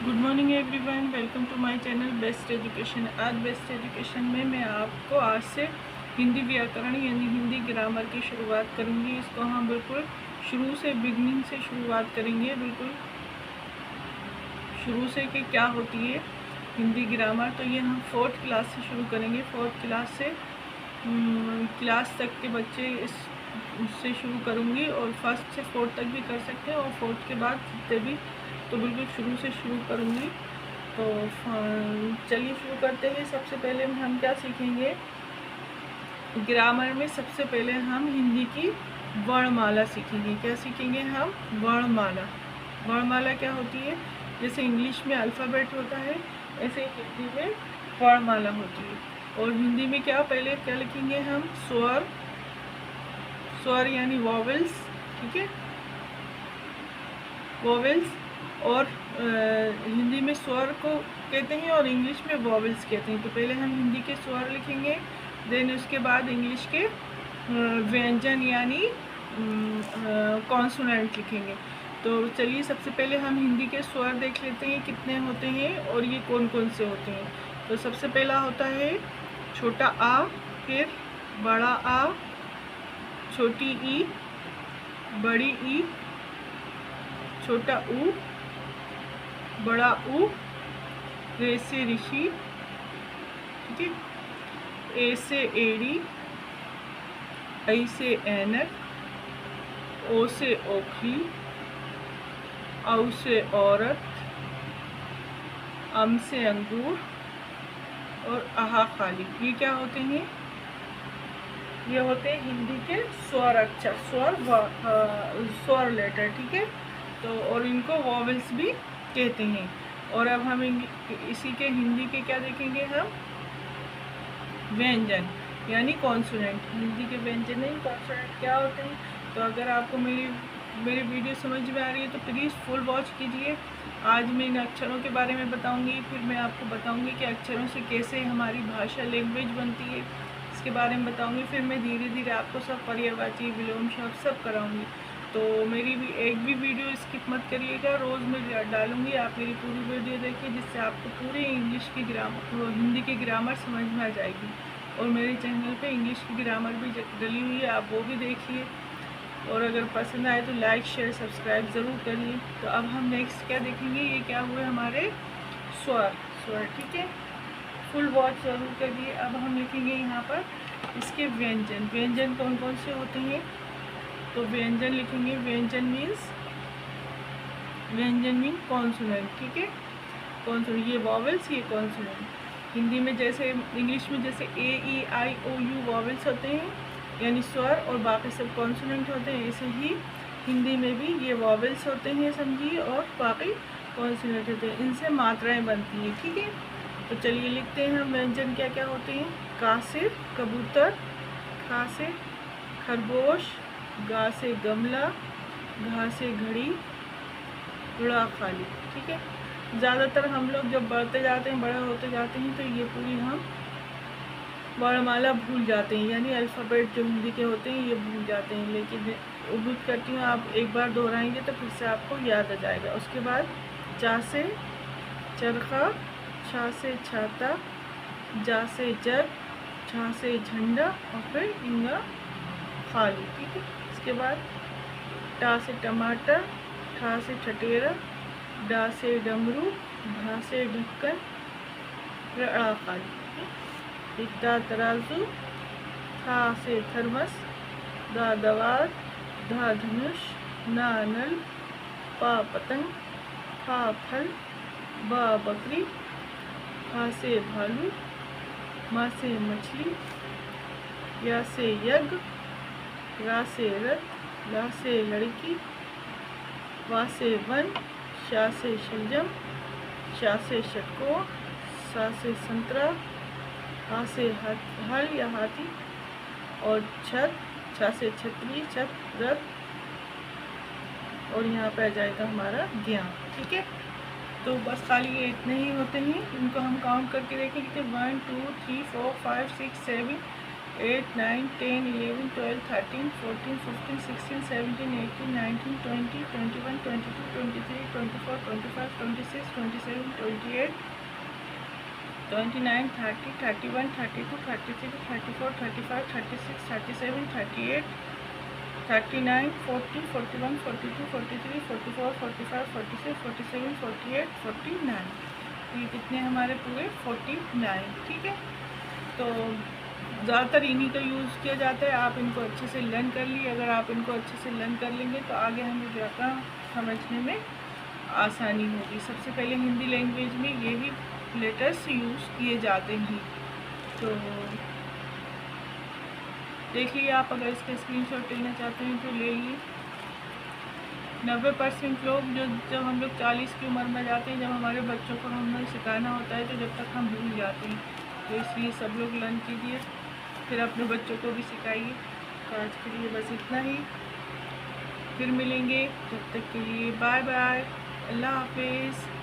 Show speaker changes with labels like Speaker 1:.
Speaker 1: Good morning everyone, welcome to my channel best education. आज best education में मैं आपको आज से हिंदी व्याकरण यानी हिंदी ग्रामर की शुरुआत करूंगी। इसको हम बिल्कुल शुरू से बिगनिंग से शुरुआत करेंगे, बिल्कुल शुरू से कि क्या होती है हिंदी ग्रामर। तो ये हम 4th क्लास से शुरू करेंगे। 4th क्लास से क्लास तक के बच्चे उससे शुरू करूँगी और 1st से 4th तक भी कर सकते हैं और 4th के बाद जितने भी, तो बिल्कुल शुरू से शुरू करूँगी। तो चलिए शुरू करते हैं। सबसे पहले हम क्या सीखेंगे ग्रामर में? सबसे पहले हम हिंदी की वर्णमाला सीखेंगे। क्या सीखेंगे हम? वर्णमाला। वर्णमाला क्या होती है? जैसे इंग्लिश में अल्फ़ाबेट होता है, ऐसे हिंदी में वर्णमाला होती है। और हिंदी में क्या पहले क्या लिखेंगे हम? स्वर। स्वर यानी वॉवेल्स, ठीक है, वॉवेल्स। और हिंदी में स्वर को कहते हैं और इंग्लिश में वॉवेल्स कहते हैं। तो पहले हम हिंदी के स्वर लिखेंगे, देन उसके बाद इंग्लिश के व्यंजन यानी कॉन्सोनेंट लिखेंगे। तो चलिए सबसे पहले हम हिंदी के स्वर देख लेते हैं कितने होते हैं और ये कौन कौन से होते हैं। तो सबसे पहला होता है छोटा आ, फिर बड़ा आ, छोटी ई, बड़ी ई, छोटा ऊ, बड़ा ऊ, रे से ऋषि, ठीक है, ए से एड़ी, ऐ से ऐनक, ओ से ओखली, औ से औरत, अम से अंगूर और आहा खाली। ये क्या होते हैं? ये होते हैं हिंदी के स्वर अक्षर, स्वर लेटर, ठीक है। तो और इनको वॉवेल्स भी कहते हैं। और अब हम इसी के हिंदी के क्या देखेंगे हम? व्यंजन यानी कॉन्सोनेंट। हिंदी के व्यंजन नहीं, कॉन्सोनेंट क्या होते हैं? तो अगर आपको मेरी वीडियो समझ में आ रही है तो प्लीज़ फुल वॉच कीजिए। आज मैं इन अक्षरों के बारे में बताऊंगी, फिर मैं आपको बताऊंगी कि अक्षरों से कैसे हमारी भाषा लैंग्वेज बनती है, इसके बारे में बताऊंगी। फिर मैं धीरे धीरे आपको सब पर्यायवाची, विलोम शब्द सब कराऊंगी। तो मेरी भी एक भी वीडियो स्किप मत करिएगा, रोज़ मैं डालूंगी। आप मेरी पूरी वीडियो देखिए जिससे आपको पूरी इंग्लिश की ग्रामर, हिंदी की ग्रामर समझ में आ जाएगी। और मेरे चैनल पे इंग्लिश की ग्रामर भी डली हुई है, आप वो भी देखिए। और अगर पसंद आए तो लाइक शेयर सब्सक्राइब ज़रूर करिए। तो अब हम नेक्स्ट क्या देखेंगे? ये क्या हुए हमारे स्वर, ठीक है, फुल वॉच ज़रूर करिए। अब हम लिखेंगे यहाँ पर इसके व्यंजन। व्यंजन कौन कौन से होते हैं? तो व्यंजन लिखेंगे, व्यंजन मीन कॉन्सोनेंट, ठीक है, कॉन्सोनेंट। ये वॉवेल्स, ये कॉन्सोनेंट। हिंदी में जैसे इंग्लिश में जैसे ए ई आई ओ यू वॉवेल्स होते हैं यानी स्वर, और बाकी सब कॉन्सोनेंट होते हैं, ऐसे ही हिंदी में भी ये वॉवेल्स होते हैं, समझिए, और बाकी कॉन्सोनेंट होते हैं। इनसे मात्राएं बनती हैं, ठीक है। तो चलिए लिखते हैं हम व्यंजन क्या क्या होते हैं। का से कबूतर, खा से खरगोश, गा से गमला, घा से घड़ी, ड़ा खाली, ठीक है। ज़्यादातर हम लोग जब बढ़ते जाते हैं, बड़े होते जाते हैं, तो ये पूरी हम वर्णमाला भूल जाते हैं, यानी अल्फ़ाबेट जो हिंदी के होते हैं ये भूल जाते हैं। लेकिन उम्मीद करती हूँ आप एक बार दोहराएंगे तो फिर से आपको याद आ जाएगा। उसके बाद चा से चरखा, छा से छाता, जा से जग, झा से झंडा और फिर इंगा खाली, ठीक है। इसके बाद टा से टमाटर, ठा से ठटेरा, डा से डमरू, ढा से ढक्कन, ड़ा खाली। दा तराजू, था से थर्मस, दा दवात, धा धनुष, ना नल, पा पतंग, फा फल, बा बकरी, फा से भालू, मा से मछली, या से यज्ञ, रा से रथ, ला से लड़की, वा से वन, शा से शलजम, शा से षटकोण, सा से संतरा, हा से हल या हाथी, और छत, छा से छतरी, छत, रथ, और यहाँ पे आ जाएगा हमारा ज्ञान, ठीक है। तो बस खाली ये इतने ही होते हैं, इनको हम काउंट करके देखेंगे कि 1 2 3 4 5 6 7 8, 9, 10, 11, 12, 13, 14, 15, 16, 17, 18, 19, 20, 21, 22, 23, 24, 25, 26, 27, 28, 29, 30, 31, 32, 33, 34, 35, 36, 37, 38, 39, 40, 41, 42, 43, 44, 45, 46, 47, 48, 49। ये कितने हमारे पूरे 49, ठीक है। तो ज़्यादातर इन्हीं का यूज़ किया जाता है। आप इनको अच्छे से लर्न कर लिए। अगर आप इनको अच्छे से लर्न कर लेंगे तो आगे हमें व्याकरण समझने में आसानी होगी। सबसे पहले हिंदी लैंग्वेज में यही लेटर्स यूज़ किए जाते हैं। तो देखिए, आप अगर इसका स्क्रीनशॉट लेना चाहते हैं तो ले लिए। 90% लोग जब हम लोग 40 की उम्र में जाते हैं, जब हमारे बच्चों को हमें सिखाना होता है तो जब तक हम भूल जाते हैं। तो इसलिए सब लोग लर्न कीजिए, फिर अपने बच्चों को भी सिखाइए। तो आज के लिए बस इतना ही, फिर मिलेंगे। तब तक के लिए बाय बाय, अल्लाह हाफिज़।